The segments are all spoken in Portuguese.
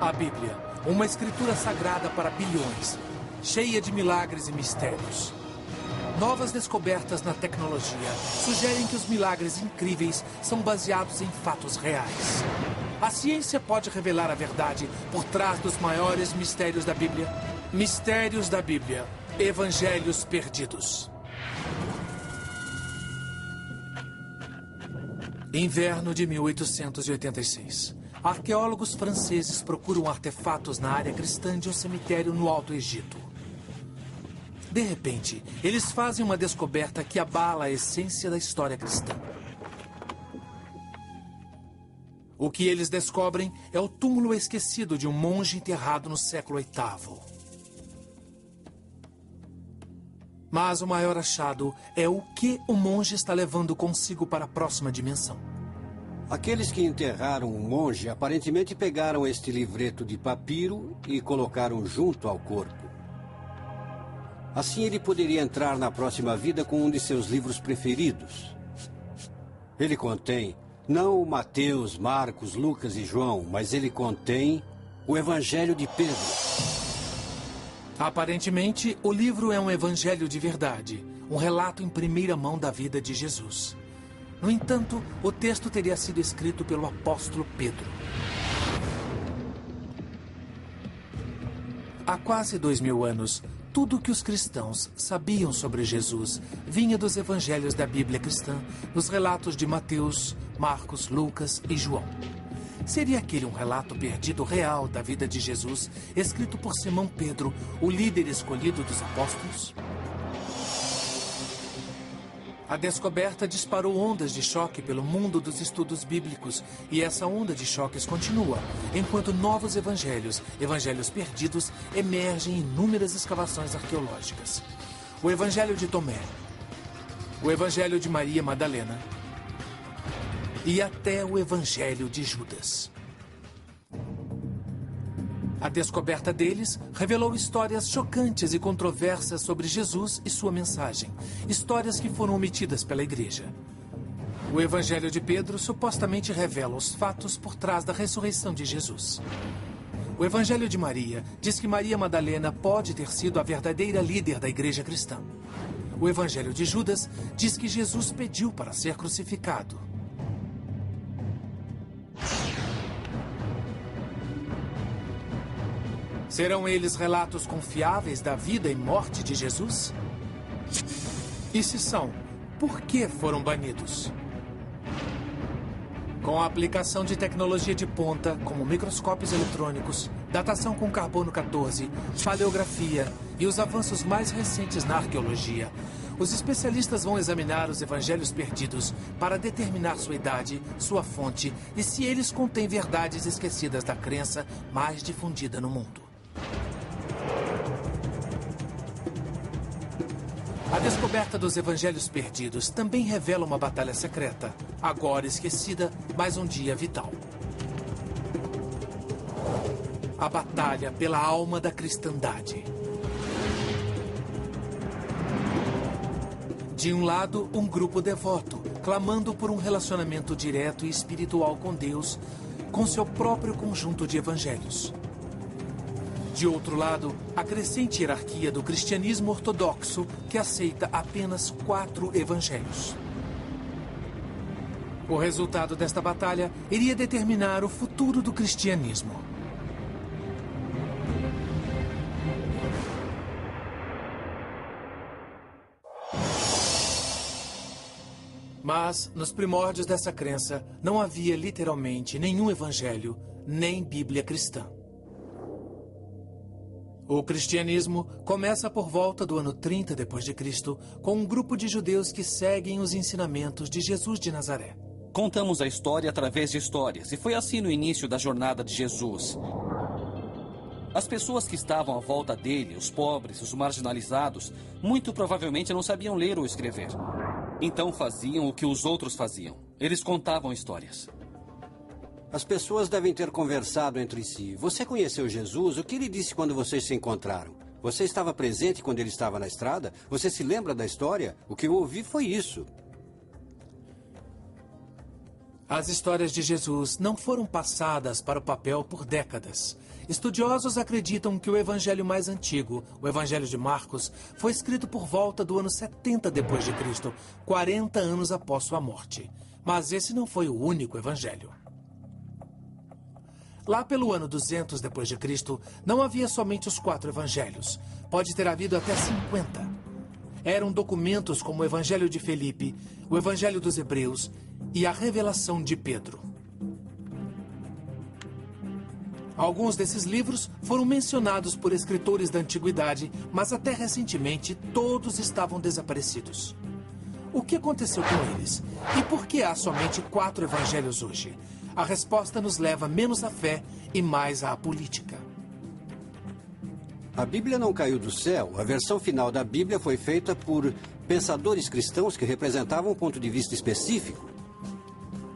A Bíblia, uma escritura sagrada para bilhões, cheia de milagres e mistérios. Novas descobertas na tecnologia sugerem que os milagres incríveis são baseados em fatos reais. A ciência pode revelar a verdade por trás dos maiores mistérios da Bíblia. Mistérios da Bíblia. Evangelhos perdidos. Inverno de 1886. Arqueólogos franceses procuram artefatos na área cristã de um cemitério no Alto Egito. De repente, eles fazem uma descoberta que abala a essência da história cristã. O que eles descobrem é o túmulo esquecido de um monge enterrado no século VIII. Mas o maior achado é o que o monge está levando consigo para a próxima dimensão. Aqueles que enterraram o monge aparentemente pegaram este livreto de papiro e colocaram junto ao corpo. Assim ele poderia entrar na próxima vida com um de seus livros preferidos. Ele contém não Mateus, Marcos, Lucas e João, mas ele contém o Evangelho de Pedro. Aparentemente, o livro é um evangelho de verdade, um relato em primeira mão da vida de Jesus. No entanto, o texto teria sido escrito pelo apóstolo Pedro. Há quase 2000 anos, tudo o que os cristãos sabiam sobre Jesus vinha dos evangelhos da Bíblia cristã, nos relatos de Mateus, Marcos, Lucas e João. Seria aquele um relato perdido real da vida de Jesus, escrito por Simão Pedro, o líder escolhido dos apóstolos? A descoberta disparou ondas de choque pelo mundo dos estudos bíblicos, e essa onda de choques continua, enquanto novos evangelhos perdidos, emergem em inúmeras escavações arqueológicas. O Evangelho de Tomé, o Evangelho de Maria Madalena, e até o Evangelho de Judas. A descoberta deles revelou histórias chocantes e controversas sobre Jesus e sua mensagem. Histórias que foram omitidas pela igreja. O Evangelho de Pedro supostamente revela os fatos por trás da ressurreição de Jesus. O Evangelho de Maria diz que Maria Madalena pode ter sido a verdadeira líder da igreja cristã. O Evangelho de Judas diz que Jesus pediu para ser crucificado. Serão eles relatos confiáveis da vida e morte de Jesus? E se são, por que foram banidos? Com a aplicação de tecnologia de ponta, como microscópios eletrônicos, datação com carbono 14, paleografia e os avanços mais recentes na arqueologia, os especialistas vão examinar os evangelhos perdidos para determinar sua idade, sua fonte e se eles contêm verdades esquecidas da crença mais difundida no mundo. A descoberta dos evangelhos perdidos também revela uma batalha secreta, agora esquecida, mas um dia vital. A batalha pela alma da cristandade. De um lado, um grupo devoto, clamando por um relacionamento direto e espiritual com Deus, com seu próprio conjunto de evangelhos. De outro lado, a crescente hierarquia do cristianismo ortodoxo, que aceita apenas 4 evangelhos. O resultado desta batalha iria determinar o futuro do cristianismo. Mas, nos primórdios dessa crença, não havia literalmente nenhum evangelho, nem Bíblia cristã. O cristianismo começa por volta do ano 30 d.C., com um grupo de judeus que seguem os ensinamentos de Jesus de Nazaré. Contamos a história através de histórias, e foi assim no início da jornada de Jesus. As pessoas que estavam à volta dele, os pobres, os marginalizados, muito provavelmente não sabiam ler ou escrever. Então faziam o que os outros faziam. Eles contavam histórias. As pessoas devem ter conversado entre si. Você conheceu Jesus? O que ele disse quando vocês se encontraram? Você estava presente quando ele estava na estrada? Você se lembra da história? O que eu ouvi foi isso. As histórias de Jesus não foram passadas para o papel por décadas. Estudiosos acreditam que o evangelho mais antigo, o Evangelho de Marcos, foi escrito por volta do ano 70 d.C., 40 anos após sua morte. Mas esse não foi o único evangelho. Lá pelo ano 200 d.C., não havia somente os 4 evangelhos. Pode ter havido até 50. Eram documentos como o Evangelho de Felipe, o Evangelho dos Hebreus e a Revelação de Pedro. Alguns desses livros foram mencionados por escritores da antiguidade, mas até recentemente todos estavam desaparecidos. O que aconteceu com eles? E por que há somente 4 evangelhos hoje? A resposta nos leva menos à fé e mais à política. A Bíblia não caiu do céu. A versão final da Bíblia foi feita por pensadores cristãos que representavam um ponto de vista específico.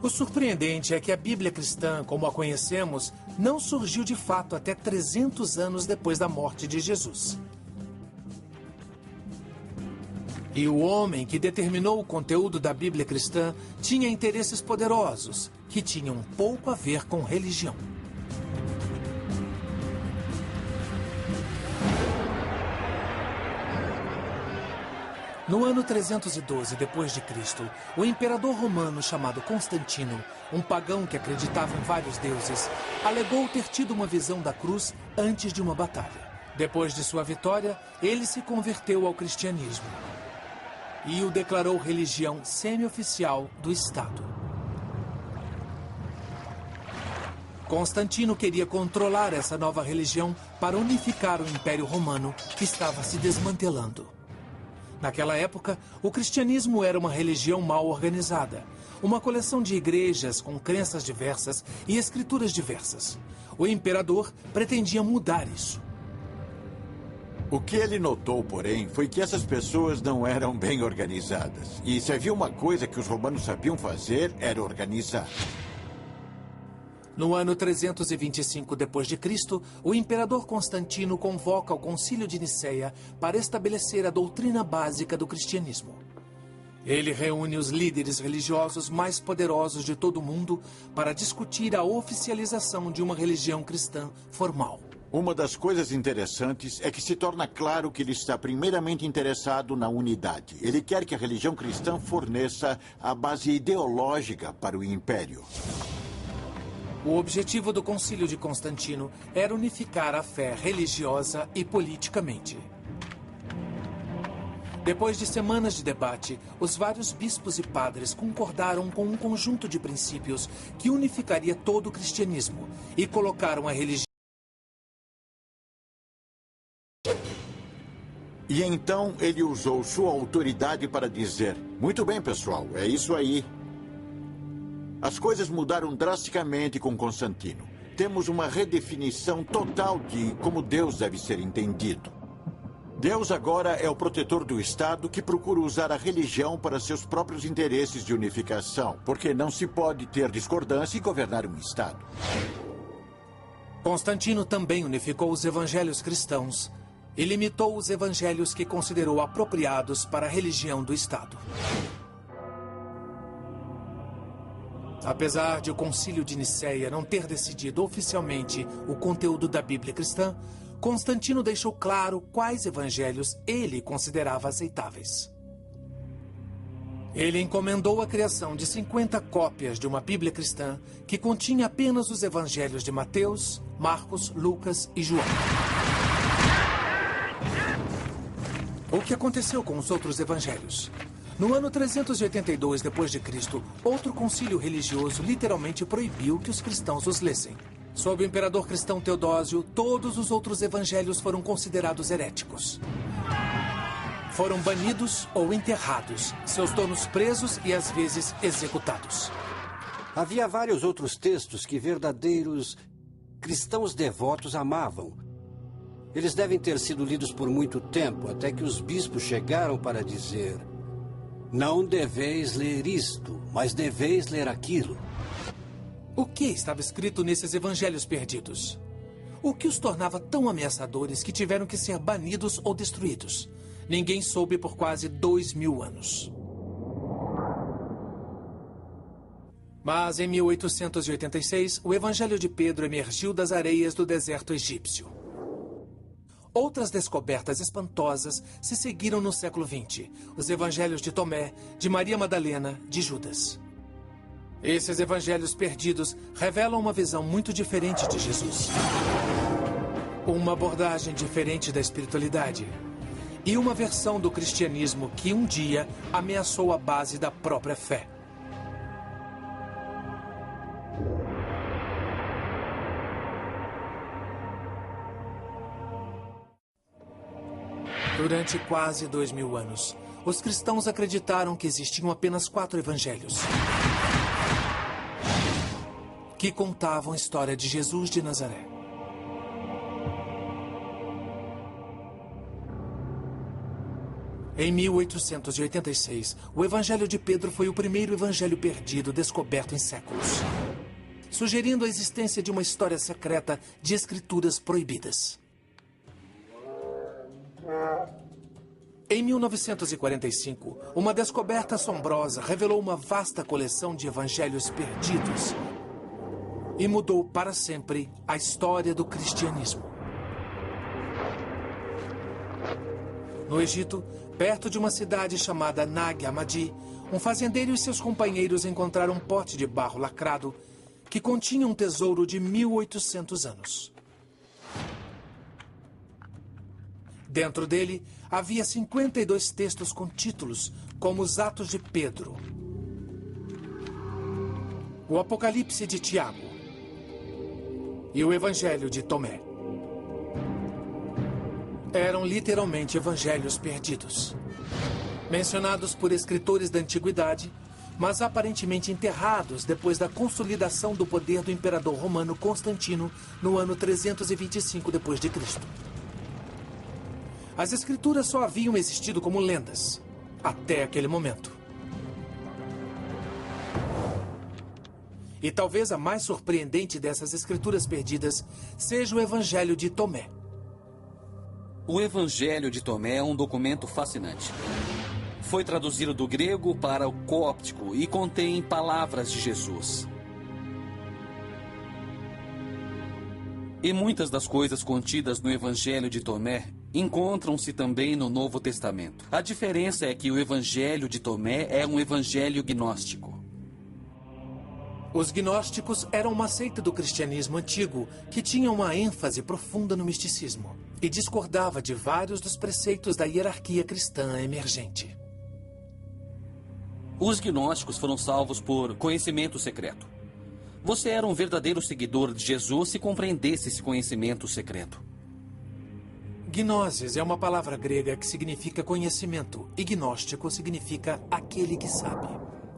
O surpreendente é que a Bíblia cristã, como a conhecemos, não surgiu de fato até 300 anos depois da morte de Jesus. E o homem que determinou o conteúdo da Bíblia cristã tinha interesses poderosos, que tinham pouco a ver com religião. No ano 312 d.C., o imperador romano chamado Constantino, um pagão que acreditava em vários deuses, alegou ter tido uma visão da cruz antes de uma batalha. Depois de sua vitória, ele se converteu ao cristianismo e o declarou religião semi-oficial do Estado. Constantino queria controlar essa nova religião para unificar o Império Romano, que estava se desmantelando. Naquela época, o cristianismo era uma religião mal organizada, uma coleção de igrejas com crenças diversas e escrituras diversas. O imperador pretendia mudar isso. O que ele notou, porém, foi que essas pessoas não eram bem organizadas. E se havia uma coisa que os romanos sabiam fazer, era organizar. No ano 325 d.C., o imperador Constantino convoca o Concílio de Niceia para estabelecer a doutrina básica do cristianismo. Ele reúne os líderes religiosos mais poderosos de todo o mundo para discutir a oficialização de uma religião cristã formal. Uma das coisas interessantes é que se torna claro que ele está primeiramente interessado na unidade. Ele quer que a religião cristã forneça a base ideológica para o império. O objetivo do Concílio de Constantino era unificar a fé religiosa e politicamente. Depois de semanas de debate, os vários bispos e padres concordaram com um conjunto de princípios que unificaria todo o cristianismo e colocaram a religião. E então ele usou sua autoridade para dizer: muito bem, pessoal, é isso aí. As coisas mudaram drasticamente com Constantino. Temos uma redefinição total de como Deus deve ser entendido. Deus agora é o protetor do Estado que procura usar a religião para seus próprios interesses de unificação, porque não se pode ter discordância e governar um Estado. Constantino também unificou os evangelhos cristãos e limitou os evangelhos que considerou apropriados para a religião do Estado. Apesar de o Concílio de Niceia não ter decidido oficialmente o conteúdo da Bíblia cristã, Constantino deixou claro quais evangelhos ele considerava aceitáveis. Ele encomendou a criação de 50 cópias de uma Bíblia cristã que continha apenas os evangelhos de Mateus, Marcos, Lucas e João. O que aconteceu com os outros evangelhos? No ano 382 d.C., outro concílio religioso literalmente proibiu que os cristãos os lessem. Sob o imperador cristão Teodósio, todos os outros evangelhos foram considerados heréticos. Foram banidos ou enterrados, seus donos presos e às vezes executados. Havia vários outros textos que verdadeiros cristãos devotos amavam. Eles devem ter sido lidos por muito tempo, até que os bispos chegaram para dizer: não deveis ler isto, mas deveis ler aquilo. O que estava escrito nesses evangelhos perdidos? O que os tornava tão ameaçadores que tiveram que ser banidos ou destruídos? Ninguém soube por quase 2000 anos. Mas em 1886, o Evangelho de Pedro emergiu das areias do deserto egípcio. Outras descobertas espantosas se seguiram no século XX. Os evangelhos de Tomé, de Maria Madalena, de Judas. Esses evangelhos perdidos revelam uma visão muito diferente de Jesus. Uma abordagem diferente da espiritualidade. E uma versão do cristianismo que um dia ameaçou a base da própria fé. Durante quase 2000 anos, os cristãos acreditaram que existiam apenas 4 evangelhos que contavam a história de Jesus de Nazaré. Em 1886, o Evangelho de Pedro foi o primeiro evangelho perdido descoberto em séculos, sugerindo a existência de uma história secreta de escrituras proibidas. Em 1945, uma descoberta assombrosa revelou uma vasta coleção de evangelhos perdidos e mudou para sempre a história do cristianismo. No Egito, perto de uma cidade chamada Nag Hammadi, um fazendeiro e seus companheiros encontraram um pote de barro lacrado que continha um tesouro de 1800 anos. Dentro dele, havia 52 textos com títulos, como os Atos de Pedro, o Apocalipse de Tiago e o Evangelho de Tomé. Eram literalmente evangelhos perdidos, mencionados por escritores da antiguidade, mas aparentemente enterrados depois da consolidação do poder do imperador romano Constantino no ano 325 d.C. As escrituras só haviam existido como lendas, até aquele momento. E talvez a mais surpreendente dessas escrituras perdidas seja o Evangelho de Tomé. O Evangelho de Tomé é um documento fascinante. Foi traduzido do grego para o cóptico e contém palavras de Jesus. E muitas das coisas contidas no Evangelho de Tomé encontram-se também no Novo Testamento. A diferença é que o Evangelho de Tomé é um evangelho gnóstico. Os gnósticos eram uma seita do cristianismo antigo que tinha uma ênfase profunda no misticismo e discordava de vários dos preceitos da hierarquia cristã emergente. Os gnósticos foram salvos por conhecimento secreto. Você era um verdadeiro seguidor de Jesus se compreendesse esse conhecimento secreto. Gnosis é uma palavra grega que significa conhecimento e gnóstico significa aquele que sabe.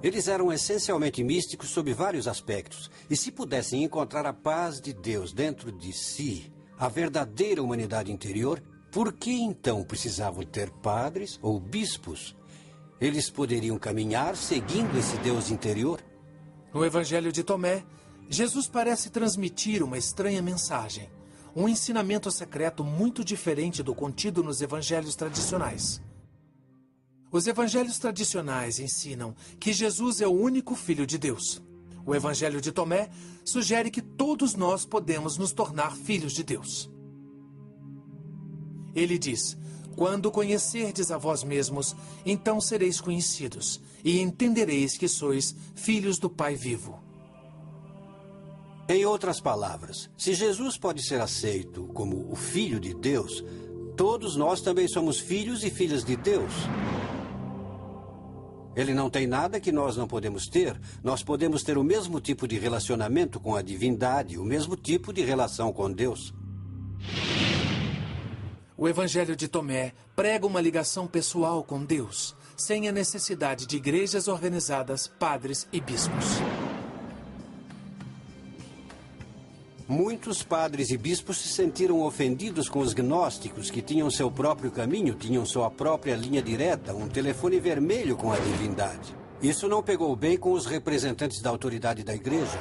Eles eram essencialmente místicos sob vários aspectos. E se pudessem encontrar a paz de Deus dentro de si, a verdadeira humanidade interior, por que então precisavam ter padres ou bispos? Eles poderiam caminhar seguindo esse Deus interior? No Evangelho de Tomé, Jesus parece transmitir uma estranha mensagem, um ensinamento secreto muito diferente do contido nos evangelhos tradicionais. Os evangelhos tradicionais ensinam que Jesus é o único Filho de Deus. O Evangelho de Tomé sugere que todos nós podemos nos tornar filhos de Deus. Ele diz: quando conhecerdes a vós mesmos, então sereis conhecidos, e entendereis que sois filhos do Pai vivo. Em outras palavras, se Jesus pode ser aceito como o Filho de Deus, todos nós também somos filhos e filhas de Deus. Ele não tem nada que nós não podemos ter. Nós podemos ter o mesmo tipo de relacionamento com a divindade, o mesmo tipo de relação com Deus. O Evangelho de Tomé prega uma ligação pessoal com Deus, sem a necessidade de igrejas organizadas, padres e bispos. Muitos padres e bispos se sentiram ofendidos com os gnósticos, que tinham seu próprio caminho, tinham sua própria linha direta, um telefone vermelho com a divindade. Isso não pegou bem com os representantes da autoridade da igreja.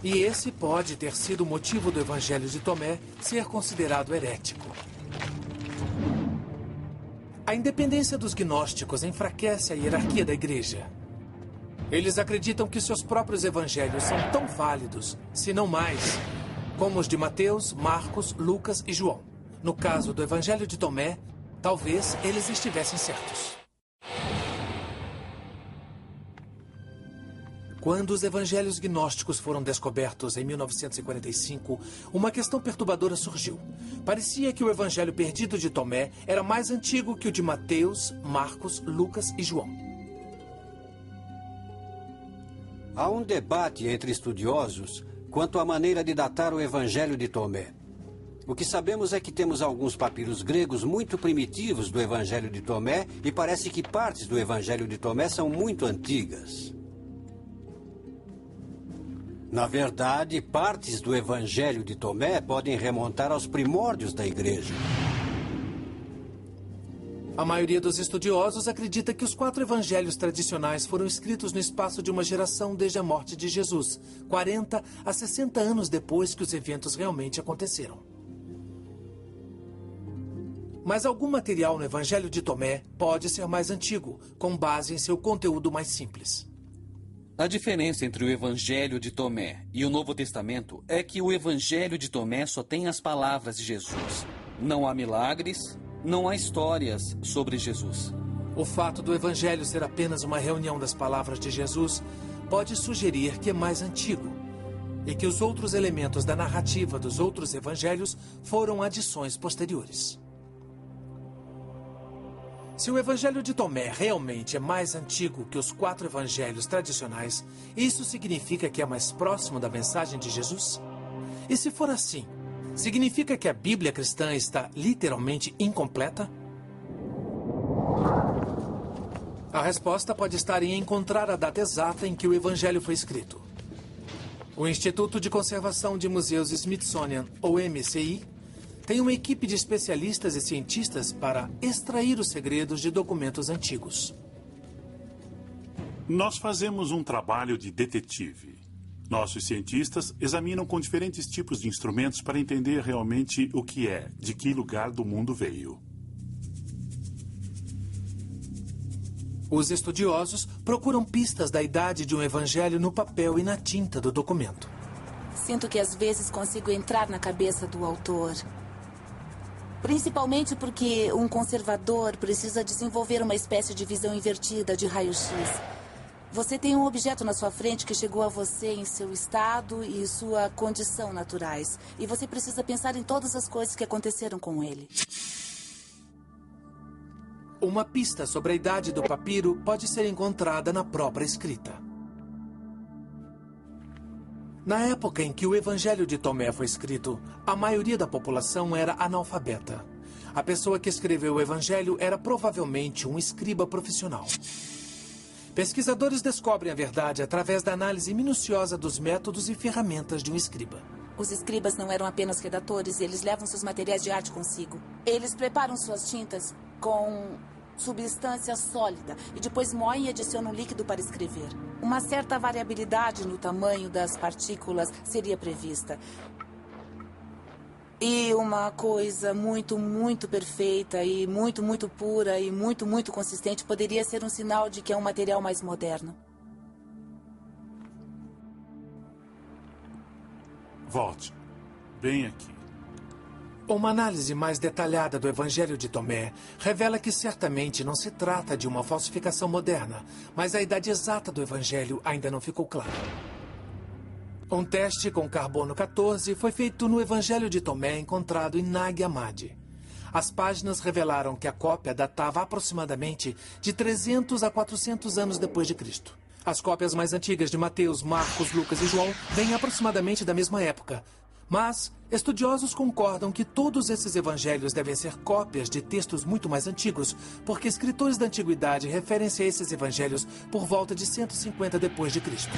E esse pode ter sido o motivo do Evangelho de Tomé ser considerado herético. A independência dos gnósticos enfraquece a hierarquia da igreja. Eles acreditam que seus próprios evangelhos são tão válidos, se não mais, como os de Mateus, Marcos, Lucas e João. No caso do Evangelho de Tomé, talvez eles estivessem certos. Quando os evangelhos gnósticos foram descobertos em 1945, uma questão perturbadora surgiu. Parecia que o evangelho perdido de Tomé era mais antigo que o de Mateus, Marcos, Lucas e João. Há um debate entre estudiosos quanto à maneira de datar o Evangelho de Tomé. O que sabemos é que temos alguns papiros gregos muito primitivos do Evangelho de Tomé e parece que partes do Evangelho de Tomé são muito antigas. Na verdade, partes do Evangelho de Tomé podem remontar aos primórdios da igreja. A maioria dos estudiosos acredita que os 4 evangelhos tradicionais foram escritos no espaço de uma geração desde a morte de Jesus, 40 a 60 anos depois que os eventos realmente aconteceram. Mas algum material no Evangelho de Tomé pode ser mais antigo, com base em seu conteúdo mais simples. A diferença entre o Evangelho de Tomé e o Novo Testamento é que o Evangelho de Tomé só tem as palavras de Jesus. Não há milagres, não há histórias sobre Jesus. O fato do Evangelho ser apenas uma reunião das palavras de Jesus pode sugerir que é mais antigo e que os outros elementos da narrativa dos outros evangelhos foram adições posteriores. Se o Evangelho de Tomé realmente é mais antigo que os 4 evangelhos tradicionais, isso significa que é mais próximo da mensagem de Jesus? E se for assim, significa que a Bíblia cristã está literalmente incompleta? A resposta pode estar em encontrar a data exata em que o Evangelho foi escrito. O Instituto de Conservação de Museus Smithsonian, ou MCI, tem uma equipe de especialistas e cientistas para extrair os segredos de documentos antigos. Nós fazemos um trabalho de detetive. Nossos cientistas examinam com diferentes tipos de instrumentos para entender realmente o que é, de que lugar do mundo veio. Os estudiosos procuram pistas da idade de um evangelho no papel e na tinta do documento. Sinto que às vezes consigo entrar na cabeça do autor. Principalmente porque um conservador precisa desenvolver uma espécie de visão invertida de raio-x. Você tem um objeto na sua frente que chegou a você em seu estado e sua condição naturais. E você precisa pensar em todas as coisas que aconteceram com ele. Uma pista sobre a idade do papiro pode ser encontrada na própria escrita. Na época em que o Evangelho de Tomé foi escrito, a maioria da população era analfabeta. A pessoa que escreveu o Evangelho era provavelmente um escriba profissional. Pesquisadores descobrem a verdade através da análise minuciosa dos métodos e ferramentas de um escriba. Os escribas não eram apenas redatores, eles levam seus materiais de arte consigo. Eles preparam suas tintas com substância sólida e depois moem e adicionam líquido para escrever. Uma certa variabilidade no tamanho das partículas seria prevista. E uma coisa muito, muito perfeita e muito, muito pura e muito, muito consistente poderia ser um sinal de que é um material mais moderno. Volte. Bem aqui. Uma análise mais detalhada do Evangelho de Tomé revela que certamente não se trata de uma falsificação moderna, mas a idade exata do Evangelho ainda não ficou clara. Um teste com carbono 14 foi feito no Evangelho de Tomé encontrado em Nag Hammadi. As páginas revelaram que a cópia datava aproximadamente de 300 a 400 anos depois de Cristo. As cópias mais antigas de Mateus, Marcos, Lucas e João vêm aproximadamente da mesma época. Mas estudiosos concordam que todos esses evangelhos devem ser cópias de textos muito mais antigos, porque escritores da antiguidade referem-se a esses evangelhos por volta de 150 depois de Cristo.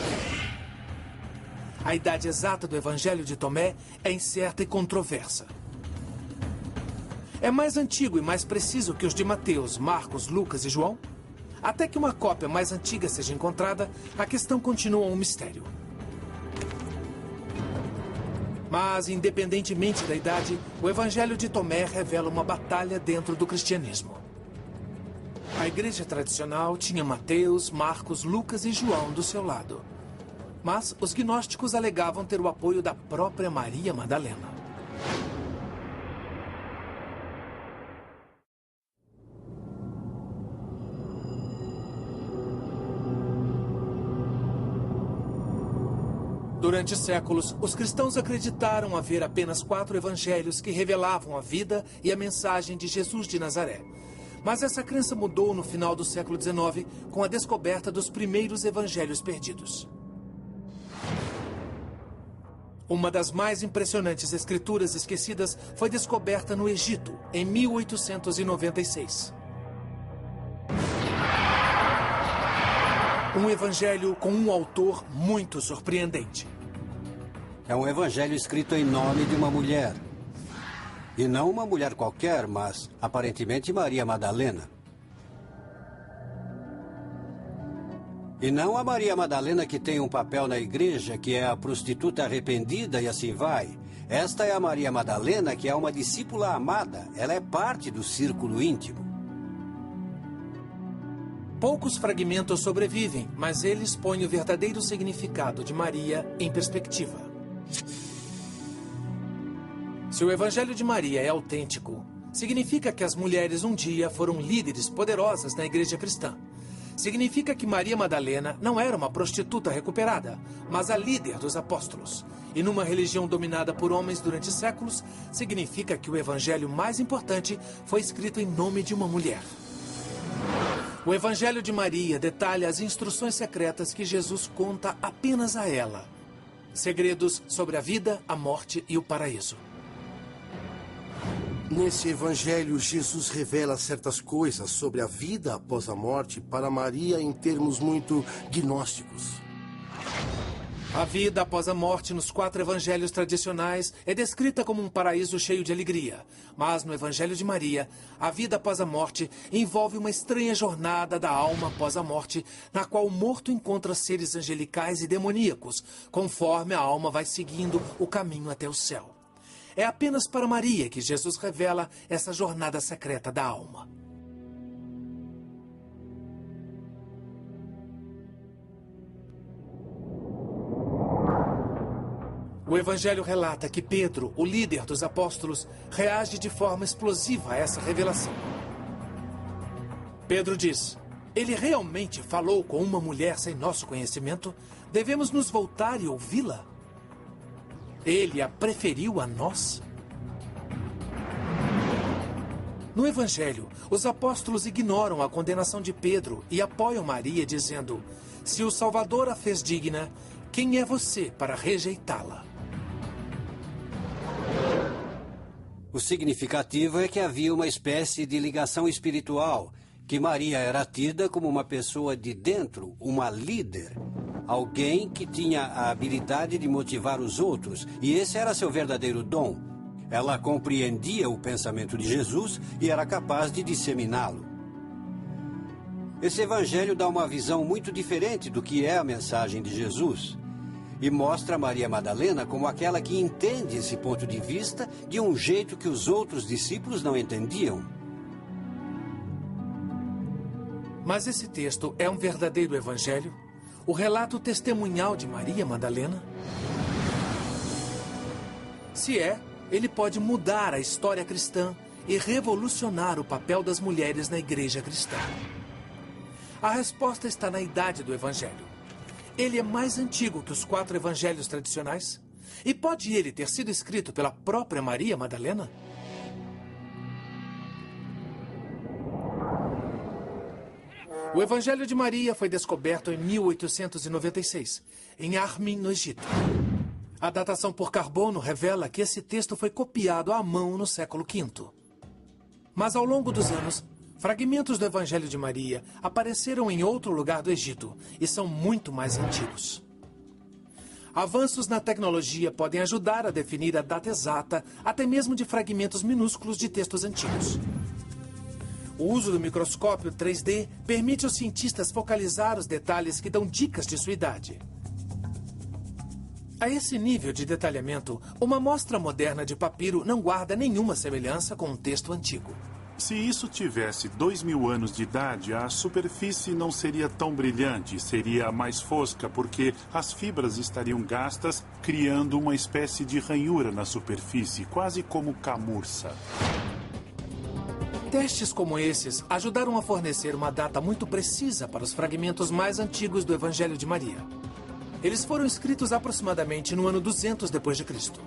A idade exata do Evangelho de Tomé é incerta e controversa. É mais antigo e mais preciso que os de Mateus, Marcos, Lucas e João? Até que uma cópia mais antiga seja encontrada, a questão continua um mistério. Mas, independentemente da idade, o Evangelho de Tomé revela uma batalha dentro do cristianismo. A igreja tradicional tinha Mateus, Marcos, Lucas e João do seu lado. Mas os gnósticos alegavam ter o apoio da própria Maria Madalena. Durante séculos, os cristãos acreditaram haver apenas 4 evangelhos que revelavam a vida e a mensagem de Jesus de Nazaré. Mas essa crença mudou no final do século XIX com a descoberta dos primeiros evangelhos perdidos. Uma das mais impressionantes escrituras esquecidas foi descoberta no Egito, em 1896. Um evangelho com um autor muito surpreendente. É um evangelho escrito em nome de uma mulher. E não uma mulher qualquer, mas aparentemente Maria Madalena. E não a Maria Madalena que tem um papel na igreja, que é a prostituta arrependida e assim vai. Esta é a Maria Madalena, que é uma discípula amada. Ela é parte do círculo íntimo. Poucos fragmentos sobrevivem, mas eles põem o verdadeiro significado de Maria em perspectiva. Se o Evangelho de Maria é autêntico, significa que as mulheres um dia foram líderes poderosas na igreja cristã. Significa que Maria Madalena não era uma prostituta recuperada, mas a líder dos apóstolos. E numa religião dominada por homens durante séculos, significa que o evangelho mais importante foi escrito em nome de uma mulher. O Evangelho de Maria detalha as instruções secretas que Jesus conta apenas a ela. Segredos sobre a vida, a morte e o paraíso. Nesse evangelho, Jesus revela certas coisas sobre a vida após a morte para Maria em termos muito gnósticos. A vida após a morte nos 4 evangelhos tradicionais é descrita como um paraíso cheio de alegria. Mas no Evangelho de Maria, a vida após a morte envolve uma estranha jornada da alma após a morte, na qual o morto encontra seres angelicais e demoníacos, conforme a alma vai seguindo o caminho até o céu. É apenas para Maria que Jesus revela essa jornada secreta da alma. O Evangelho relata que Pedro, o líder dos apóstolos, reage de forma explosiva a essa revelação. Pedro diz: ele realmente falou com uma mulher sem nosso conhecimento? Devemos nos voltar e ouvi-la? Ele a preferiu a nós? No Evangelho, os apóstolos ignoram a condenação de Pedro e apoiam Maria dizendo: se o Salvador a fez digna, quem é você para rejeitá-la? O significativo é que havia uma espécie de ligação espiritual, que Maria era tida como uma pessoa de dentro, uma líder, alguém que tinha a habilidade de motivar os outros, e esse era seu verdadeiro dom. Ela compreendia o pensamento de Jesus e era capaz de disseminá-lo. Esse evangelho dá uma visão muito diferente do que é a mensagem de Jesus. E mostra Maria Madalena como aquela que entende esse ponto de vista de um jeito que os outros discípulos não entendiam. Mas esse texto é um verdadeiro evangelho? O relato testemunhal de Maria Madalena? Se é, ele pode mudar a história cristã e revolucionar o papel das mulheres na igreja cristã. A resposta está na idade do evangelho. Ele é mais antigo que os 4 evangelhos tradicionais? E pode ele ter sido escrito pela própria Maria Madalena? O Evangelho de Maria foi descoberto em 1896, em Armin, no Egito. A datação por carbono revela que esse texto foi copiado à mão no século V. Mas ao longo dos anos, fragmentos do Evangelho de Maria apareceram em outro lugar do Egito e são muito mais antigos. Avanços na tecnologia podem ajudar a definir a data exata, até mesmo de fragmentos minúsculos de textos antigos. O uso do microscópio 3D permite aos cientistas focalizar os detalhes que dão dicas de sua idade. A esse nível de detalhamento, uma amostra moderna de papiro não guarda nenhuma semelhança com um texto antigo. Se isso tivesse 2000 anos de idade, a superfície não seria tão brilhante, seria mais fosca, porque as fibras estariam gastas, criando uma espécie de ranhura na superfície, quase como camurça. Testes como esses ajudaram a fornecer uma data muito precisa para os fragmentos mais antigos do Evangelho de Maria. Eles foram escritos aproximadamente no ano 200 depois de Cristo.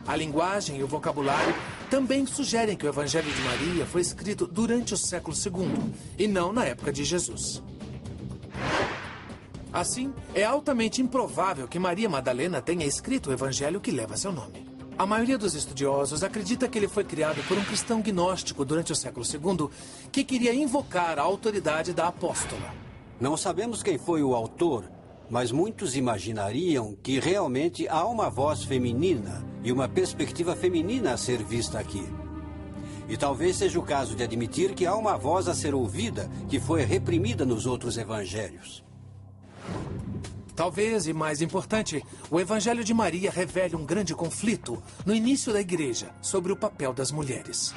A linguagem e o vocabulário também sugerem que o Evangelho de Maria foi escrito durante o século II e não na época de Jesus. Assim, é altamente improvável que Maria Madalena tenha escrito o Evangelho que leva seu nome. A maioria dos estudiosos acredita que ele foi criado por um cristão gnóstico durante o século II que queria invocar a autoridade da apóstola. Não sabemos quem foi o autor, mas muitos imaginariam que realmente há uma voz feminina e uma perspectiva feminina a ser vista aqui. E talvez seja o caso de admitir que há uma voz a ser ouvida que foi reprimida nos outros evangelhos. Talvez, e mais importante, o Evangelho de Maria revele um grande conflito no início da igreja sobre o papel das mulheres.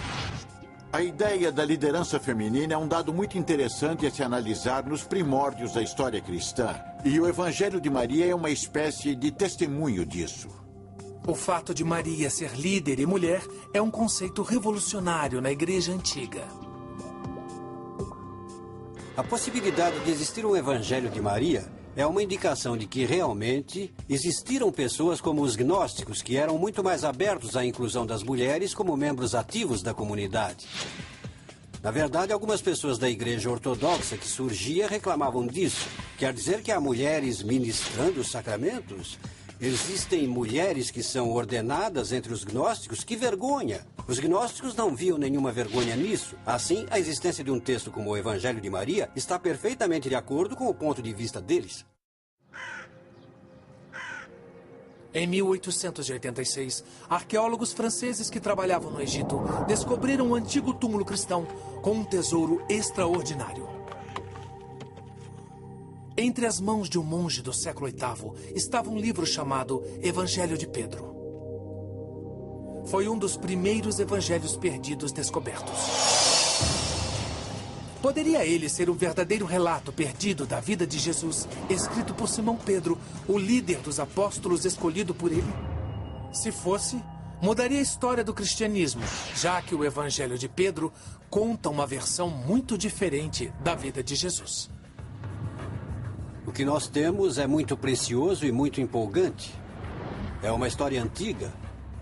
A ideia da liderança feminina é um dado muito interessante a se analisar nos primórdios da história cristã. E o Evangelho de Maria é uma espécie de testemunho disso. O fato de Maria ser líder e mulher é um conceito revolucionário na igreja antiga. A possibilidade de existir um Evangelho de Maria é uma indicação de que realmente existiram pessoas como os gnósticos que eram muito mais abertos à inclusão das mulheres como membros ativos da comunidade. Na verdade, algumas pessoas da igreja ortodoxa que surgia reclamavam disso. Quer dizer que há mulheres ministrando os sacramentos? Existem mulheres que são ordenadas entre os gnósticos? Que vergonha! Os gnósticos não viam nenhuma vergonha nisso. Assim, a existência de um texto como o Evangelho de Maria está perfeitamente de acordo com o ponto de vista deles. Em 1886, arqueólogos franceses que trabalhavam no Egito descobriram um antigo túmulo cristão com um tesouro extraordinário. Entre as mãos de um monge do século VIII estava um livro chamado Evangelho de Pedro. Foi um dos primeiros evangelhos perdidos descobertos. Poderia ele ser o verdadeiro relato perdido da vida de Jesus, escrito por Simão Pedro, o líder dos apóstolos escolhido por ele? Se fosse, mudaria a história do cristianismo, já que o Evangelho de Pedro conta uma versão muito diferente da vida de Jesus. O que nós temos é muito precioso e muito empolgante. É uma história antiga,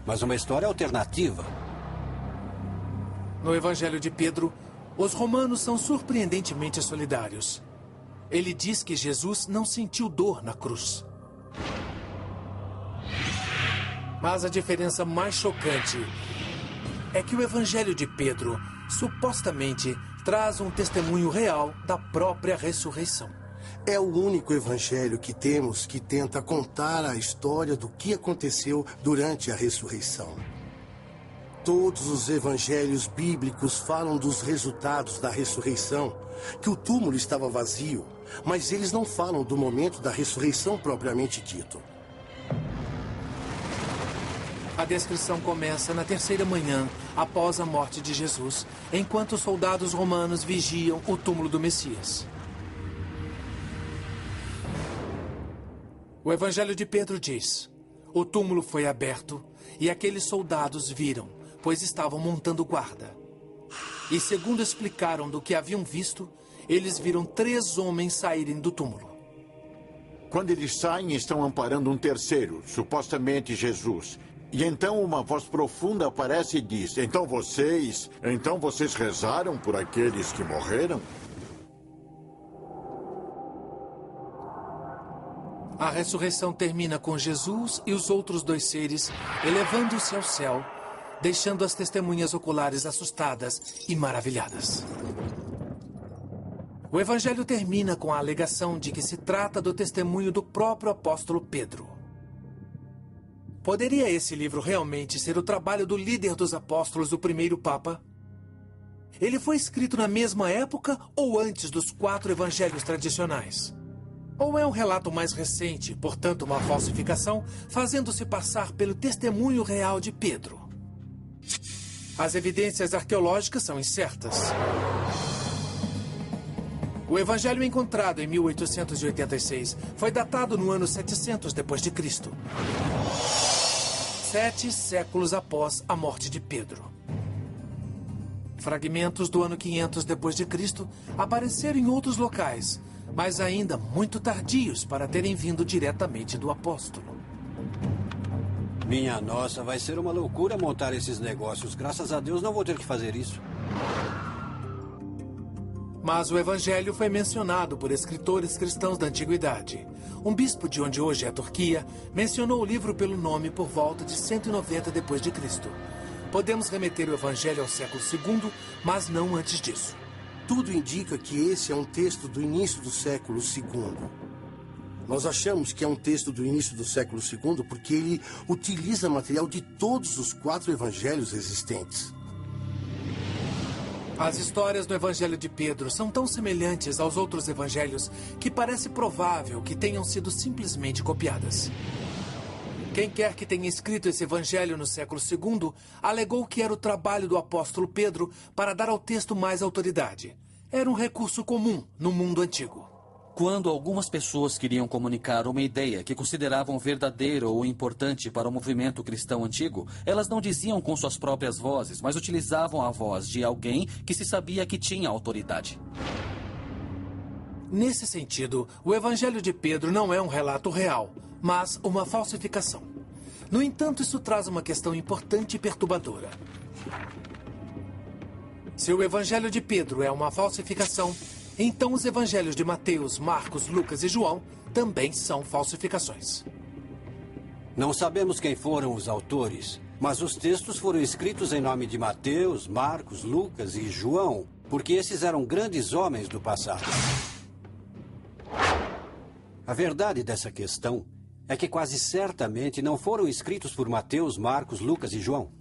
mas uma história alternativa. No Evangelho de Pedro, os romanos são surpreendentemente solidários. Ele diz que Jesus não sentiu dor na cruz. Mas a diferença mais chocante é que o Evangelho de Pedro supostamente traz um testemunho real da própria ressurreição. É o único evangelho que temos que tenta contar a história do que aconteceu durante a ressurreição. Todos os evangelhos bíblicos falam dos resultados da ressurreição, que o túmulo estava vazio, mas eles não falam do momento da ressurreição propriamente dito. A descrição começa na terceira manhã, após a morte de Jesus, enquanto os soldados romanos vigiam o túmulo do Messias. O Evangelho de Pedro diz: o túmulo foi aberto e aqueles soldados viram, pois estavam montando guarda. E segundo explicaram do que haviam visto, eles viram 3 homens saírem do túmulo. Quando eles saem, estão amparando um terceiro, supostamente Jesus. E então uma voz profunda aparece e diz: então vocês rezaram por aqueles que morreram? A ressurreição termina com Jesus e os outros 2 seres elevando-se ao céu, deixando as testemunhas oculares assustadas e maravilhadas. O Evangelho termina com a alegação de que se trata do testemunho do próprio apóstolo Pedro. Poderia esse livro realmente ser o trabalho do líder dos apóstolos, o primeiro Papa? Ele foi escrito na mesma época ou antes dos 4 evangelhos tradicionais? Ou é um relato mais recente, portanto uma falsificação, fazendo-se passar pelo testemunho real de Pedro? As evidências arqueológicas são incertas. O evangelho encontrado em 1886 foi datado no ano 700 d.C., 7 séculos após a morte de Pedro. Fragmentos do ano 500 d.C. apareceram em outros locais, mas ainda muito tardios para terem vindo diretamente do apóstolo. Minha nossa, vai ser uma loucura montar esses negócios. Graças a Deus não vou ter que fazer isso. Mas o evangelho foi mencionado por escritores cristãos da antiguidade. Um bispo de onde hoje é a Turquia mencionou o livro pelo nome por volta de 190 d.C. Podemos remeter o evangelho ao século II, mas não antes disso. Tudo indica que esse é um texto do início do século II. Nós achamos que é um texto do início do século II porque ele utiliza material de todos os 4 evangelhos existentes. As histórias do Evangelho de Pedro são tão semelhantes aos outros evangelhos que parece provável que tenham sido simplesmente copiadas. Quem quer que tenha escrito esse evangelho no século II alegou que era o trabalho do apóstolo Pedro para dar ao texto mais autoridade. Era um recurso comum no mundo antigo. Quando algumas pessoas queriam comunicar uma ideia que consideravam verdadeira ou importante para o movimento cristão antigo, elas não diziam com suas próprias vozes, mas utilizavam a voz de alguém que se sabia que tinha autoridade. Nesse sentido, o Evangelho de Pedro não é um relato real, mas uma falsificação. No entanto, isso traz uma questão importante e perturbadora. Se o Evangelho de Pedro é uma falsificação, então os evangelhos de Mateus, Marcos, Lucas e João também são falsificações. Não sabemos quem foram os autores, mas os textos foram escritos em nome de Mateus, Marcos, Lucas e João, porque esses eram grandes homens do passado. A verdade dessa questão é que quase certamente não foram escritos por Mateus, Marcos, Lucas e João.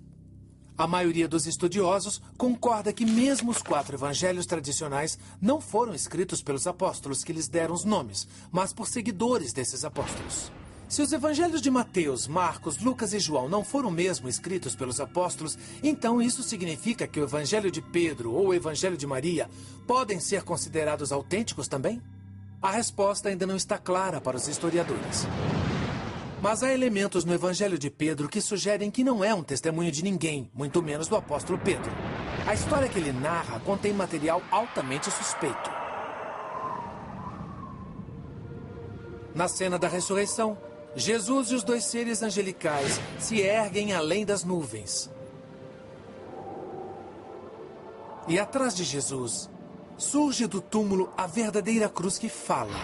A maioria dos estudiosos concorda que mesmo os 4 evangelhos tradicionais não foram escritos pelos apóstolos que lhes deram os nomes, mas por seguidores desses apóstolos. Se os evangelhos de Mateus, Marcos, Lucas e João não foram mesmo escritos pelos apóstolos, então isso significa que o evangelho de Pedro ou o evangelho de Maria podem ser considerados autênticos também? A resposta ainda não está clara para os historiadores. Mas há elementos no Evangelho de Pedro que sugerem que não é um testemunho de ninguém, muito menos do apóstolo Pedro. A história que ele narra contém material altamente suspeito. Na cena da ressurreição, Jesus e os 2 seres angelicais se erguem além das nuvens. E atrás de Jesus, surge do túmulo a verdadeira cruz que fala.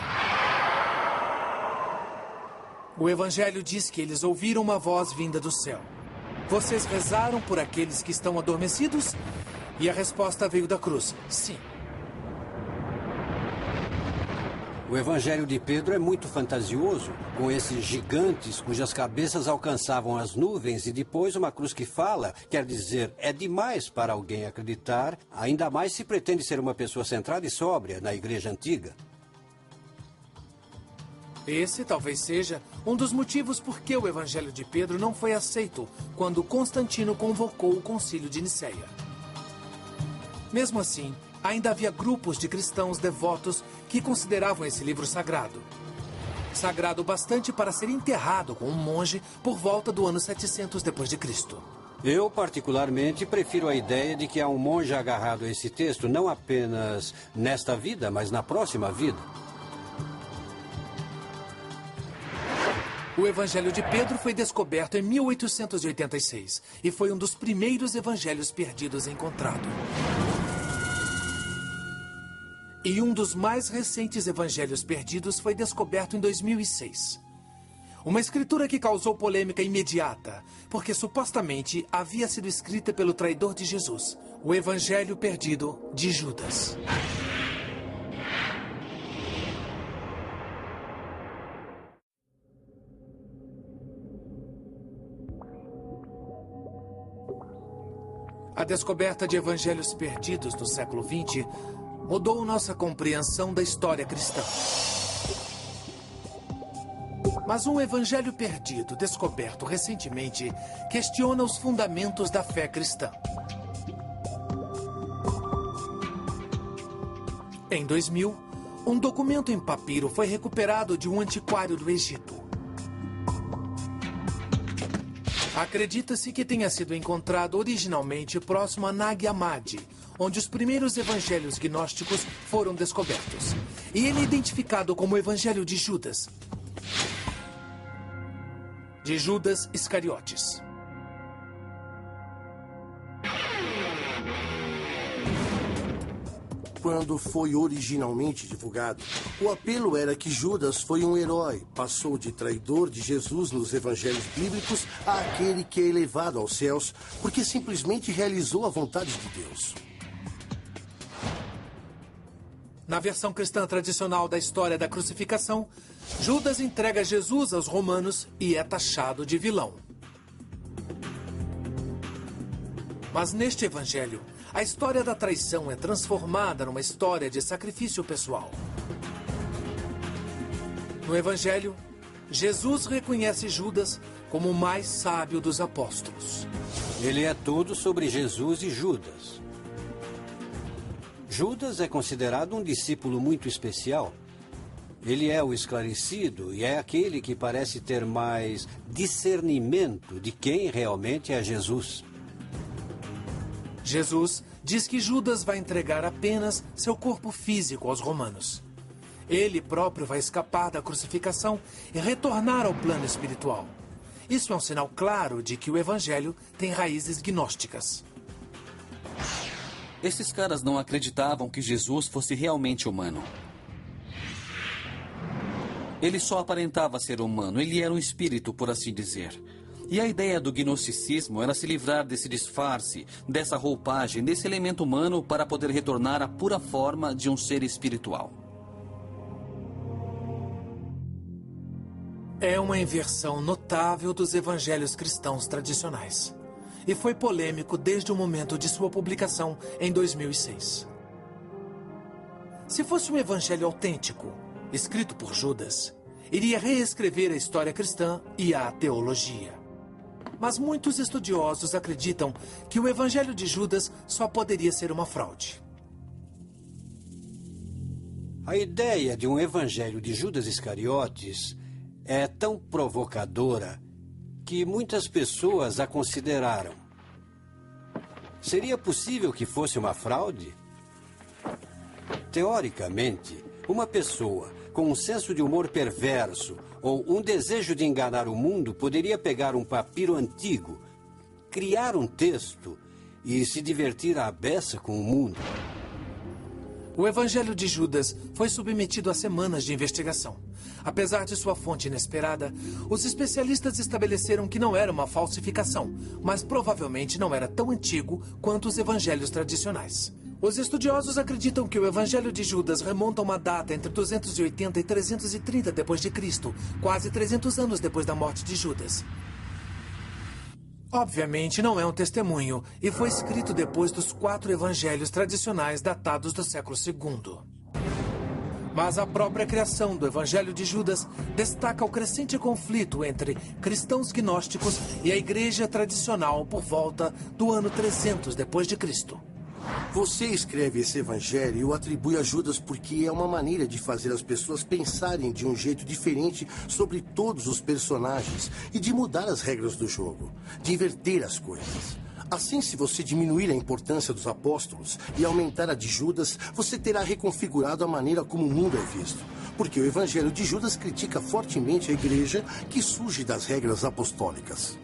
O Evangelho diz que eles ouviram uma voz vinda do céu. Vocês rezaram por aqueles que estão adormecidos? E a resposta veio da cruz: sim. O Evangelho de Pedro é muito fantasioso, com esses gigantes cujas cabeças alcançavam as nuvens e depois uma cruz que fala. Quer dizer, é demais para alguém acreditar, ainda mais se pretende ser uma pessoa centrada e sóbria na igreja antiga. Esse talvez seja um dos motivos por que o Evangelho de Pedro não foi aceito quando Constantino convocou o Concílio de Nicéia. Mesmo assim, ainda havia grupos de cristãos devotos que consideravam esse livro sagrado. Sagrado bastante para ser enterrado com um monge por volta do ano 700 d.C. Eu, particularmente, prefiro a ideia de que há um monge agarrado a esse texto não apenas nesta vida, mas na próxima vida. O Evangelho de Pedro foi descoberto em 1886 e foi um dos primeiros evangelhos perdidos encontrado. E um dos mais recentes evangelhos perdidos foi descoberto em 2006. Uma escritura que causou polêmica imediata, porque supostamente havia sido escrita pelo traidor de Jesus, o Evangelho perdido de Judas. A descoberta de evangelhos perdidos no século XX mudou nossa compreensão da história cristã. Mas um evangelho perdido descoberto recentemente questiona os fundamentos da fé cristã. Em 2000, um documento em papiro foi recuperado de um antiquário do Egito. Acredita-se que tenha sido encontrado originalmente próximo a Nag Hammadi, onde os primeiros evangelhos gnósticos foram descobertos. E ele é identificado como o Evangelho de Judas Iscariotes. Quando foi originalmente divulgado, o apelo era que Judas foi um herói, passou de traidor de Jesus nos evangelhos bíblicos a aquele que é elevado aos céus, porque simplesmente realizou a vontade de Deus. Na versão cristã tradicional da história da crucificação, Judas entrega Jesus aos romanos e é taxado de vilão. Mas neste evangelho, a história da traição é transformada numa história de sacrifício pessoal. No evangelho, Jesus reconhece Judas como o mais sábio dos apóstolos. Ele é tudo sobre Jesus e Judas. Judas é considerado um discípulo muito especial. Ele é o esclarecido e é aquele que parece ter mais discernimento de quem realmente é Jesus. Jesus diz que Judas vai entregar apenas seu corpo físico aos romanos. Ele próprio vai escapar da crucificação e retornar ao plano espiritual. Isso é um sinal claro de que o evangelho tem raízes gnósticas. Esses caras não acreditavam que Jesus fosse realmente humano. Ele só aparentava ser humano, ele era um espírito, por assim dizer. E a ideia do gnosticismo era se livrar desse disfarce, dessa roupagem, desse elemento humano para poder retornar à pura forma de um ser espiritual. É uma inversão notável dos evangelhos cristãos tradicionais. E foi polêmico desde o momento de sua publicação em 2006. Se fosse um evangelho autêntico, escrito por Judas, iria reescrever a história cristã e a teologia. Mas muitos estudiosos acreditam que o evangelho de Judas só poderia ser uma fraude. A ideia de um evangelho de Judas Iscariotes é tão provocadora que muitas pessoas a consideraram. Seria possível que fosse uma fraude? Teoricamente, uma pessoa com um senso de humor perverso ou um desejo de enganar o mundo poderia pegar um papiro antigo, criar um texto e se divertir à beça com o mundo. O Evangelho de Judas foi submetido a semanas de investigação. Apesar de sua fonte inesperada, os especialistas estabeleceram que não era uma falsificação, mas provavelmente não era tão antigo quanto os evangelhos tradicionais. Os estudiosos acreditam que o Evangelho de Judas remonta a uma data entre 280 e 330 d.C., quase 300 anos depois da morte de Judas. Obviamente não é um testemunho e foi escrito depois dos 4 evangelhos tradicionais datados do século II. Mas a própria criação do Evangelho de Judas destaca o crescente conflito entre cristãos gnósticos e a igreja tradicional por volta do ano 300 d.C. Você escreve esse evangelho e o atribui a Judas porque é uma maneira de fazer as pessoas pensarem de um jeito diferente sobre todos os personagens e de mudar as regras do jogo, de inverter as coisas. Assim, se você diminuir a importância dos apóstolos e aumentar a de Judas, você terá reconfigurado a maneira como o mundo é visto. Porque o evangelho de Judas critica fortemente a igreja que surge das regras apostólicas.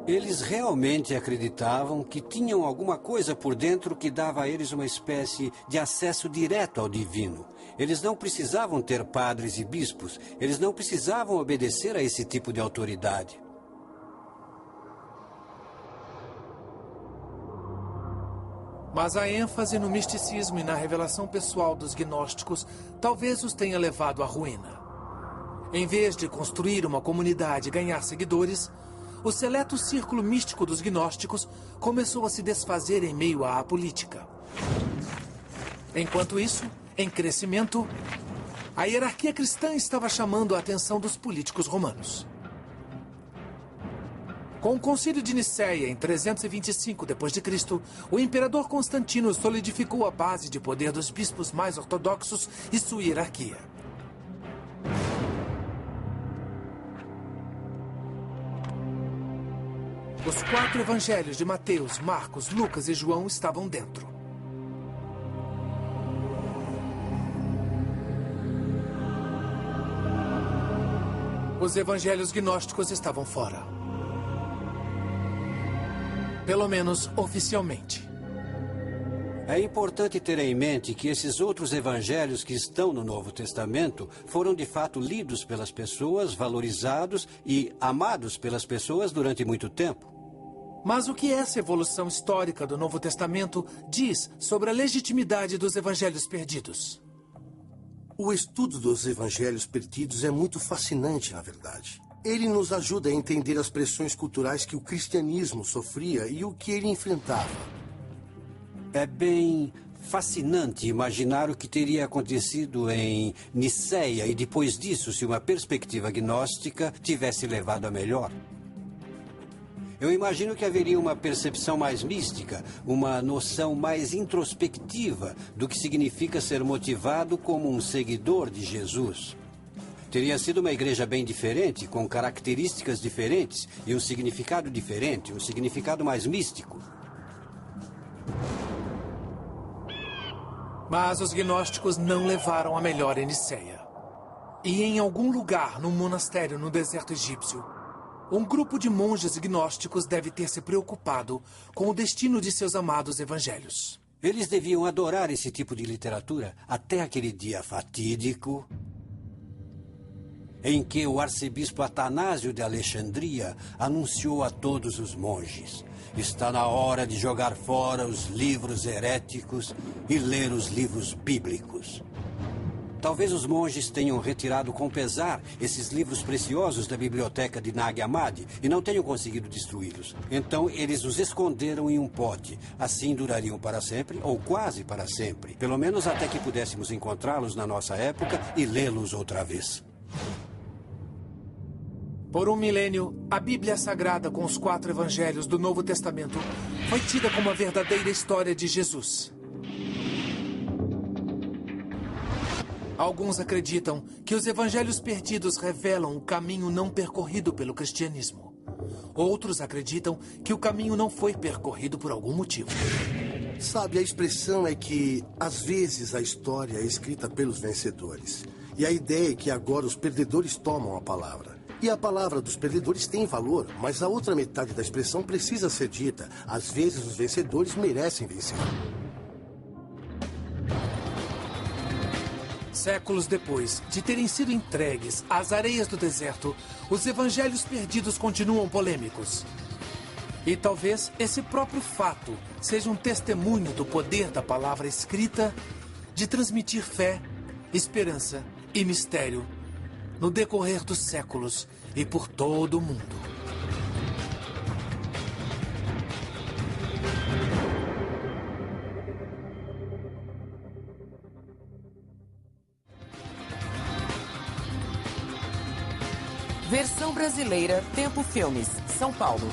Eles realmente acreditavam que tinham alguma coisa por dentro que dava a eles uma espécie de acesso direto ao divino. Eles não precisavam ter padres e bispos. Eles não precisavam obedecer a esse tipo de autoridade. Mas a ênfase no misticismo e na revelação pessoal dos gnósticos talvez os tenha levado à ruína. Em vez de construir uma comunidade e ganhar seguidores, o seleto círculo místico dos gnósticos começou a se desfazer em meio à política. Enquanto isso, em crescimento, a hierarquia cristã estava chamando a atenção dos políticos romanos. Com o Concílio de Nicéia em 325 d.C., o imperador Constantino solidificou a base de poder dos bispos mais ortodoxos e sua hierarquia. Os 4 evangelhos de Mateus, Marcos, Lucas e João estavam dentro. Os evangelhos gnósticos estavam fora. Pelo menos oficialmente. É importante ter em mente que esses outros evangelhos que estão no Novo Testamento foram de fato lidos pelas pessoas, valorizados e amados pelas pessoas durante muito tempo. Mas o que essa evolução histórica do Novo Testamento diz sobre a legitimidade dos evangelhos perdidos? O estudo dos evangelhos perdidos é muito fascinante, na verdade. Ele nos ajuda a entender as pressões culturais que o cristianismo sofria e o que ele enfrentava. É bem fascinante imaginar o que teria acontecido em Nicéia e depois disso se uma perspectiva gnóstica tivesse levado a melhor. Eu imagino que haveria uma percepção mais mística, uma noção mais introspectiva do que significa ser motivado como um seguidor de Jesus. Teria sido uma igreja bem diferente, com características diferentes e um significado diferente, um significado mais místico. Mas os gnósticos não levaram a melhor em Nicéia. E em algum lugar, num monastério no deserto egípcio, um grupo de monges gnósticos deve ter se preocupado com o destino de seus amados evangelhos. Eles deviam adorar esse tipo de literatura até aquele dia fatídico em que o arcebispo Atanásio de Alexandria anunciou a todos os monges: está na hora de jogar fora os livros heréticos e ler os livros bíblicos. Talvez os monges tenham retirado com pesar esses livros preciosos da biblioteca de Nag Hammadi e não tenham conseguido destruí-los. Então eles os esconderam em um pote. Assim durariam para sempre, ou quase para sempre. Pelo menos até que pudéssemos encontrá-los na nossa época e lê-los outra vez. Por um milênio, a Bíblia Sagrada com os 4 evangelhos do Novo Testamento foi tida como a verdadeira história de Jesus. Alguns acreditam que os evangelhos perdidos revelam o caminho não percorrido pelo cristianismo. Outros acreditam que o caminho não foi percorrido por algum motivo. Sabe, a expressão é que, às vezes, a história é escrita pelos vencedores. E a ideia é que agora os perdedores tomam a palavra. E a palavra dos perdedores tem valor, mas a outra metade da expressão precisa ser dita. Às vezes, os vencedores merecem vencer. Séculos depois de terem sido entregues às areias do deserto, os evangelhos perdidos continuam polêmicos. E talvez esse próprio fato seja um testemunho do poder da palavra escrita de transmitir fé, esperança e mistério no decorrer dos séculos e por todo o mundo. Versão brasileira, Tempo Filmes, São Paulo.